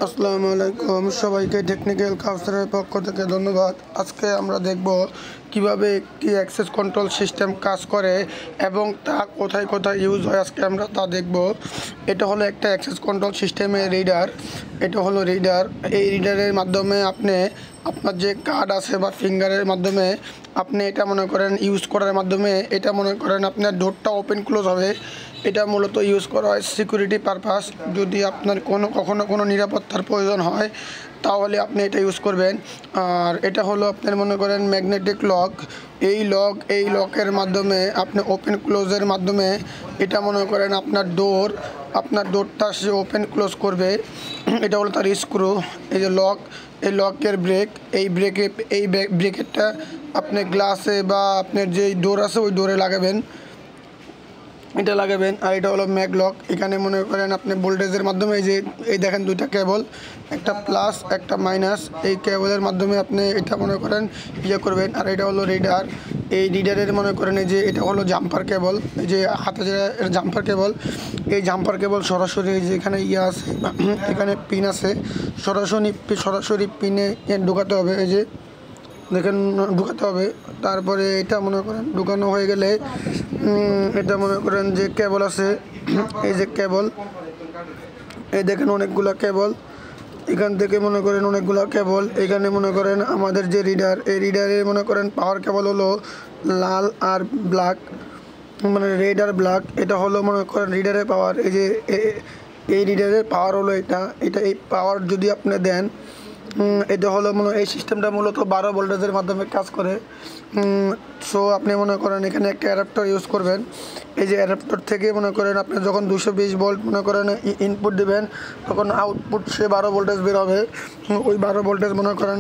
আসসালামু আলাইকুম সবাইকে টেকনিক্যাল কাউন্সিলের পক্ষ থেকে ধন্যবাদ। আজকে আমরা দেখব কিভাবে একটি অ্যাক্সেস কন্ট্রোল সিস্টেম কাজ করে এবং তা কোথায় কোথায় ইউজ হয়। আজকে আমরা তা দেখব। এটা হলো একটা অ্যাক্সেস কন্ট্রোল সিস্টেমের রিডার। এটা হলো রিডার। এই রিডারের মাধ্যমে আপনি আপনার যে কার্ড আছে বা ফিঙ্গারের মাধ্যমে আপনি এটা মনে করেন ইউজ করার মাধ্যমে এটা মনে করেন আপনার ডোরটা ওপেন ক্লোজ হবে। এটা মূলত ইউজ করা হয় সিকিউরিটি পারপাস। যদি আপনার কখনো কোনো নিরাপত্তার প্রয়োজন হয় তাহলে আপনি এটা ইউজ করবেন। আর এটা হলো আপনার মনে করেন ম্যাগনেটিক লক। এই লকের মাধ্যমে আপনি ওপেন ক্লোজের মাধ্যমে এটা মনে করেন আপনার ডোরটা সে ওপেন ক্লোজ করবে। এটা হলো তার স্ক্রু। এই যে লক, এই লকের ব্রেক, এই ব্রেকেরটা আপনি গ্লাসে বা আপনার যেই ডোর আছে ওই ডোরে লাগাবেন, এটা লাগাবেন। আর এটা হলো ম্যাগ লক। এখানে মনে করেন আপনি ভোল্টেজের মাধ্যমে এই দেখেন দুইটা কেবল, একটা প্লাস একটা মাইনাস, এই কেবলের মাধ্যমে আপনি এটা মনে করেন ইয়ে করবেন। আর এটা হলো রিডার। এই রিডারের মনে করেন এই যে এটা হলো জাম্পার কেবল, এই যে হাতে যে জাম্পার কেবল, এই জাম্পার কেবল সরাসরি এই যে এখানে ইয়ে আছে, এখানে পিন আছে, সরাসরি পিনে ঢোকাতে হবে। এই যে দেখেন ঢুকাতে হবে। তারপরে এটা মনে করেন ঢুকানো হয়ে গেলে এটা মনে করেন যে কেবল আছে, এই যে কেবল, এই দেখেন অনেকগুলা কেবল, এখান থেকে মনে করেন অনেকগুলা কেবল। এখানে মনে করেন আমাদের যে রিডার, এই রিডারে মনে করেন পাওয়ার কেবল হলো লাল আর ব্ল্যাক, মানে রেড আর ব্ল্যাক। এটা হলো মনে করেন রিডারের পাওয়ার। এই যে এই রিডারের পাওয়ার হলো এটা এই পাওয়ার যদি আপনি দেন, এটা হলো এই সিস্টেমটা মূলত 12 ভোল্টেজের মাধ্যমে কাজ করে। সো আপনি মনে করেন এখানে একটা অ্যাডাপ্টার ইউজ করবেন। এই যে অ্যাডাপ্টার থেকে মনে করেন আপনি যখন 220 ভোল্ট মনে করেন ইনপুট দিবেন, তখন আউটপুট সে 12 ভোল্টেজ বের হবে। ওই 12 ভোল্টেজ মনে করেন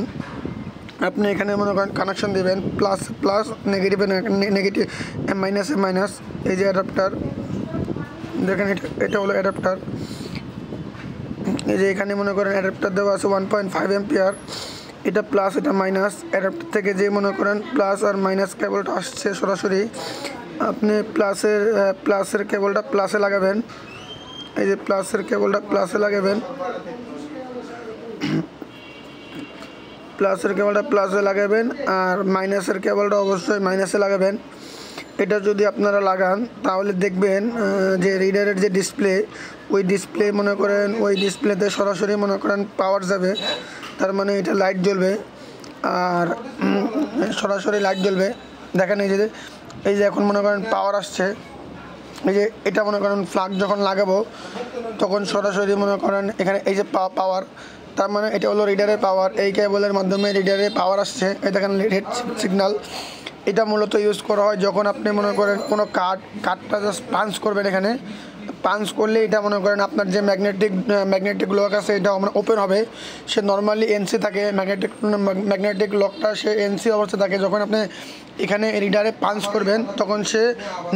আপনি এখানে মনে করেন কানেকশন দেবেন, প্লাস প্লাস, নেগেটিভে নেগেটিভ, মাইনাসে মাইনাস। এই যে অ্যাডাপ্টার দেখেন, এটা হলো অ্যাডাপ্টার। এই যে এখানে মনে করেন অ্যাডাপ্টার দেওয়া আছে 1.5 এম্পিয়ার, এটা প্লাস এটা মাইনাস। অ্যাডাপ্টার থেকে যে মনে করেন প্লাস আর মাইনাস কেবলটা আসছে সরাসরি আপনি প্লাসের কেবলটা প্লাসে লাগাবেন। এই যে প্লাসের কেবলটা প্লাসে লাগাবেন, প্লাসের কেবলটা প্লাসে লাগাবেন, আর মাইনাসের কেবলটা অবশ্যই মাইনাসে লাগাবেন। এটা যদি আপনারা লাগান তাহলে দেখবেন যে রিডারের যে ডিসপ্লে, ওই ডিসপ্লে মনে করেন ওই ডিসপ্লেতে সরাসরি মনে করেন পাওয়ার যাবে। তার মানে এটা লাইট জ্বলবে, আর সরাসরি লাইট জ্বলবে। দেখেন এই যে এখন মনে করেন পাওয়ার আসছে। এই যে এটা মনে করেন ফ্লাগ যখন লাগাবো তখন সরাসরি মনে করেন এখানে এই যে পাওয়ার, তার মানে এটা হলো রিডারের পাওয়ার। এই কেবলের মাধ্যমে রিডারে পাওয়ার আসছে। এই দেখেন রেড সিগন্যাল। এটা মূলত ইউজ করা হয় যখন আপনি মনে করেন কোনো কার্ডটা জাস্ট পাঞ্চ করবেন। এখানে পাঞ্চ করলে এটা মনে করেন আপনার যে ম্যাগনেটিক লক আছে এটা ওপেন হবে। সে নর্মালি এনসি থাকে, ম্যাগনেটিক লকটা সে এনসি অবস্থা থাকে। যখন আপনি এখানে রিডারে পাঞ্চ করবেন তখন সে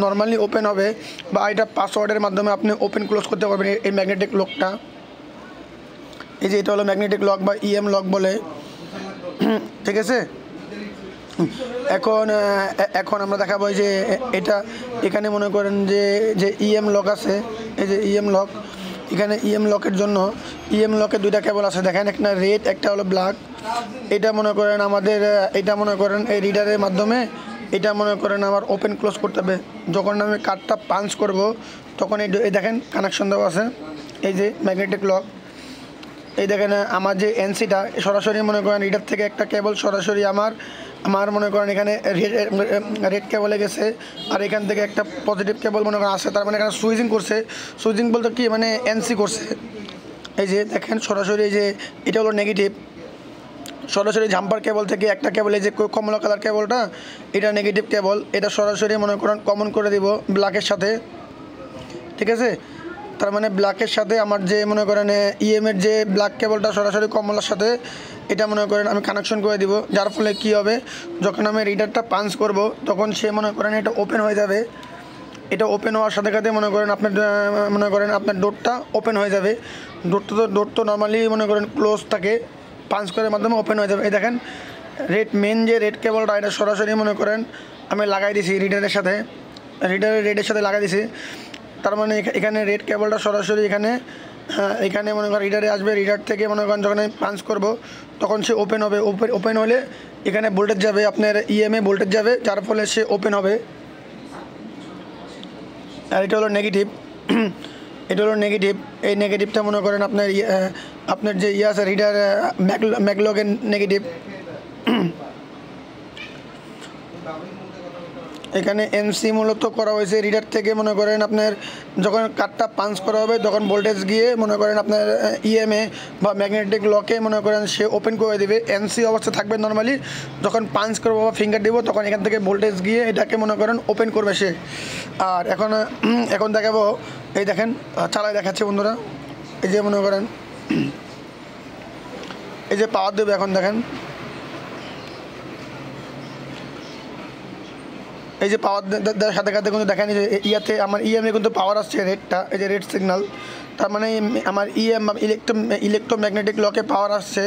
নর্মালি ওপেন হবে, বা এটা পাসওয়ার্ডের মাধ্যমে আপনি ওপেন ক্লোজ করতে পারবেন এই ম্যাগনেটিক লকটা। এই যে এটা হলো ম্যাগনেটিক লক বা ইএম লক বলে, ঠিক আছে। এখন আমরা দেখাবো যে এটা এখানে মনে করেন যে ইএম লক আছে। এই যে ইএম লক, এখানে ইএম লকের জন্য ইএম লকের দুইটা কেবল আছে, দেখেন, একটা রেড একটা হলো ব্ল্যাক। এটা মনে করেন আমাদের এটা মনে করেন এই রিডারের মাধ্যমে এটা মনে করেন আমার ওপেন ক্লোজ করতে হবে। যখন আমি কার্ডটা পাঞ্চ করব তখন এই দেখেন কানেকশন দেওয়া আছে। এই যে ম্যাগনেটিক লক, এই দেখেন আমার যে এনসিটা সরাসরি মনে করেন রিডার থেকে একটা কেবল সরাসরি আমার মনে করেন এখানে রেড কেবলে গেছে, আর এখান থেকে একটা পজিটিভ কেবল মনে করেন আসে। তার মানে এখানে সুইচিং বলতে কি মানে এনসি করছে। এই যে দেখেন সরাসরি এই যে এটা হলো নেগেটিভ, সরাসরি জাম্পার কেবল থেকে একটা কেবল, এই যে কমলা কালার কেবলটা এটা নেগেটিভ কেবল, এটা সরাসরি মনে করেন কমন করে দিব ব্ল্যাকের সাথে, ঠিক আছে। তার মানে ব্ল্যাকের সাথে আমার যে মনে করেন ইএমের যে ব্ল্যাক কেবলটা সরাসরি কমলার সাথে এটা মনে করেন আমি কানেকশন করে দিব। যার ফলে কি হবে, যখন আমি রিডারটা পাঞ্চ করব তখন সে মনে করেন এটা ওপেন হয়ে যাবে। এটা ওপেন হওয়ার সাথে সাথে মনে করেন আপনার ডোরটা ওপেন হয়ে যাবে। ডোর তো নর্মালি মনে করেন ক্লোজ থাকে, পাঞ্চ করার মাধ্যমে ওপেন হয়ে যাবে। এই দেখেন মেন যে রেড কেবলটা এটা সরাসরি মনে করেন আমি লাগাই দিছি রিডারের রেডের সাথে লাগাই দিছি। তার মানে এখানে রেড কেবলটা সরাসরি এখানে এখানে মনে করেন রিডারে আসবে, রিডার থেকে মনে করেন যখন আমি পাঞ্চ করব তখন সে ওপেন হবে, ওপেন হলে এখানে ভোল্টেজ যাবে, আপনার ইএমএ ভোল্টেজ যাবে, যার ফলে সে ওপেন হবে। আর এটা হলো নেগেটিভ, এটা হলো নেগেটিভ। এই নেগেটিভটা মনে করেন আপনার আপনার যে আছে রিডার ম্যাকলগের নেগেটিভ। এখানে এনসি মূলত করা হয়েছে রিডার থেকে মনে করেন আপনার যখন কার্ডটা পাঞ্চ করা হবে তখন ভোল্টেজ গিয়ে মনে করেন আপনার ইএমএ বা ম্যাগনেটিক লকে মনে করেন সে ওপেন করে দেবে। এনসি অবস্থা থাকবে নর্মালি, যখন পাঞ্চ করবো বা ফিঙ্গার দিব তখন এখান থেকে ভোল্টেজ গিয়ে এটাকে মনে করেন ওপেন করবে সে। আর এখন দেখাবো, এই দেখেন চালায় দেখাচ্ছে বন্ধুরা, এই যে মনে করেন এই যে পাওয়ার দেবে, এখন দেখেন এই যে পাওয়ার সাথে সাথে কিন্তু দেখেন যে ইয়াতে আমার ইএমএ কিন্তু পাওয়ার আসছে রেডটা, এই যে রেড সিগন্যাল, তার মানে আমার ইলেকট্রোম্যাগনেটিক লকে পাওয়ার আসছে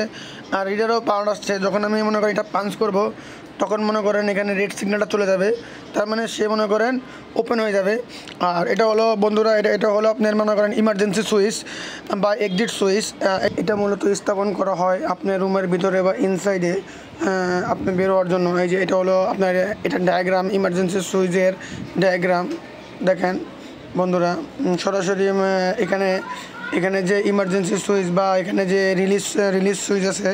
আর রিডারও পাওয়ার আসছে। যখন আমি মনে করি এটা পাঞ্চ করব তখন মনে করেন এখানে রেড সিগন্যালটা চলে যাবে, তার মানে সে মনে করেন ওপেন হয়ে যাবে। আর এটা হলো বন্ধুরা, এটা হলো আপনার মনে করেন ইমার্জেন্সি সুইচ বা এক্সিট সুইচ। এটা মূলত স্থাপন করা হয় আপনার রুমের ভিতরে বা ইনসাইডে আপনি বের হওয়ার জন্য। এই যে এটা হলো আপনার এটা ডায়াগ্রাম, ইমার্জেন্সি সুইচের ডায়াগ্রাম দেখেন বন্ধুরা। সরাসরি এখানে যে ইমার্জেন্সি সুইচ বা এখানে যে রিলিজ সুইচ আছে,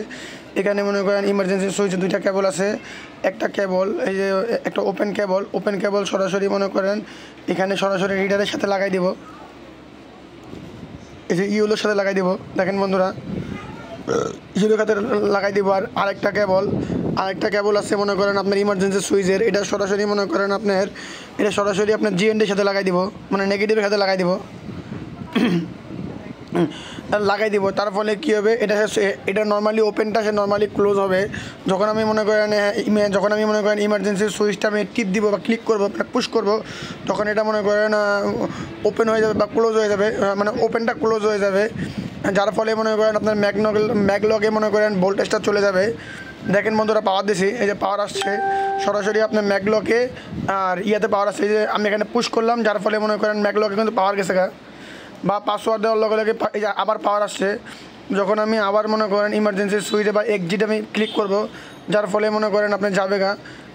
এখানে মনে করেন ইমার্জেন্সি সুইচে দুইটা কেবল আছে। একটা কেবল এই যে একটা ওপেন কেবল সরাসরি মনে করেন এখানে সরাসরি রিডারের সাথে লাগাই দিব, এই যে ইউলোর সাথে লাগাই দিব দেখেন বন্ধুরা, ইউলোর সাথে লাগাই দিব। আর আরেকটা কেবল আছে মনে করেন আপনার ইমার্জেন্সি সুইচের, এটা সরাসরি মনে করেন আপনার জিএনডির সাথে লাগাই দিব, মানে নেগেটিভের সাথে লাগাই দিব। তার ফলে কী হবে, এটা নর্মালি ওপেনটা সে নর্মালি ক্লোজ হবে। যখন আমি মনে করেন ইমার্জেন্সি সুইচটা আমি টিপ দিব বা ক্লিক করবো, পুশ করব, তখন এটা মনে করেন ওপেন হয়ে যাবে বা ক্লোজ হয়ে যাবে, মানে ওপেনটা ক্লোজ হয়ে যাবে, যার ফলে মনে করেন আপনার ম্যাগলগে মনে করেন ভোল্টেজটা চলে যাবে। দেখেন বন্ধুরা পাওয়ার দিছি, এই যে পাওয়ার আসছে সরাসরি আপনার ম্যাগলকে, আর ইয়াতে পাওয়ার আসছে, এই যে আমি এখানে পুশ করলাম, যার ফলে মনে করেন ম্যাগলকে কিন্তু পাওয়ার গেছে বা পাসওয়ার্ড দেওয়ার লগে লগে এই যে আবার পাওয়ার আসছে। যখন আমি আবার মনে করেন ইমার্জেন্সি সুইচে বা এক্সিট আমি ক্লিক করব, যার ফলে মনে করেন আপনি যাবে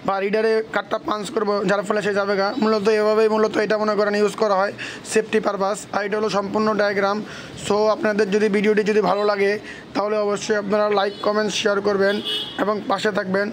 বা রিডারে কার্ডটা পাঞ্চ করবো, যার ফলে সে যাবে মূলত এভাবেই এটা মনে করেন ইউজ করা হয় সেফটি পারপাস। আর এটা হলো সম্পূর্ণ ডায়াগ্রাম। সো আপনাদের যদি ভিডিওটি ভালো লাগে তাহলে অবশ্যই আপনারা লাইক কমেন্ট শেয়ার করবেন এবং পাশে থাকবেন।